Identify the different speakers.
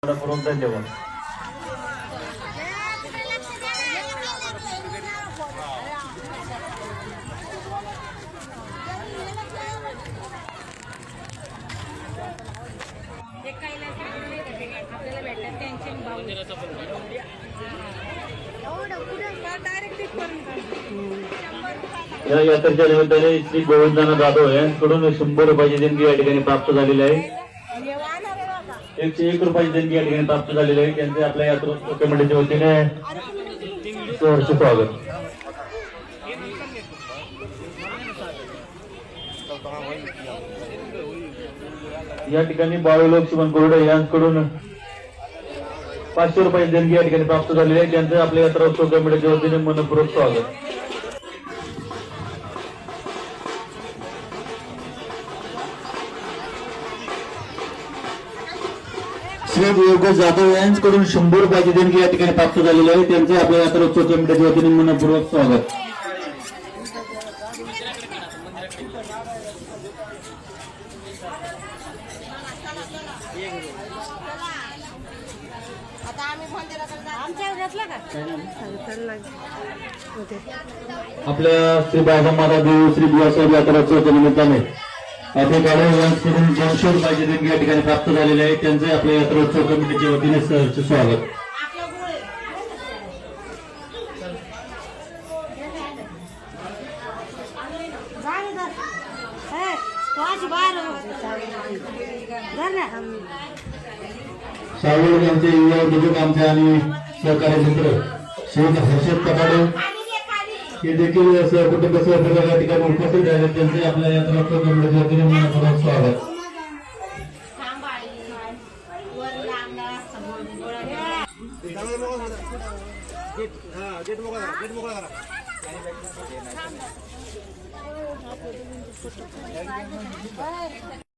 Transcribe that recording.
Speaker 1: मनपूर्वक धन्यवाद. या यात्रेच्या निमित्ताने श्री गोविंदाना जाधव यांच्याकडून 100 रुपयाची देणगी या ठिकाणी प्राप्त झालेली आहे. 101 रुपयाची देणगी या ठिकाणी प्राप्त झालेली आहे. त्यांचे आपल्या यात्रा कमिटीच्या वतीने सहर्ष स्वागत. या ठिकाणी बाळू लक्ष्मण गोरडे यांच्याकडून 500 रुपयाची देणगी या ठिकाणी प्राप्त झालेली आहे. त्यांचे आपल्या यात्रा उत्सव कमिटीच्या वतीने मनपूर्वक स्वागत. श्री योगेश जाधव यांच्याकडून 100 रुपयाची देणगी या ठिकाणी प्राप्त झालेली आहे. त्यांचे आपल्या यात्रा उत्सव कमिटीच्या वतीने मनपूर्वक स्वागत. आपल्या श्री बाबामाता देव श्री बुवासाहेब यात्रा उत्सवाच्या निमित्ताने आपल्या गाड्यांकडून 200 रुपयाची देणगी या ठिकाणी प्राप्त झालेले आहे. त्यांचे आपल्या यात्रा उत्सव कमिटीच्या वतीने सहर्ष स्वागत. सावळ यांचे युवा उद्योजक आमचे आणि सहकारी मित्र श्री हर्षद पटाडे हे देखील कुटुंब सहकार्य या ठिकाणी उपस्थित झाले. त्यांचे आपल्या यात्रा उत्सव कमिटीच्या वतीने मनपूर्वक स्वागत.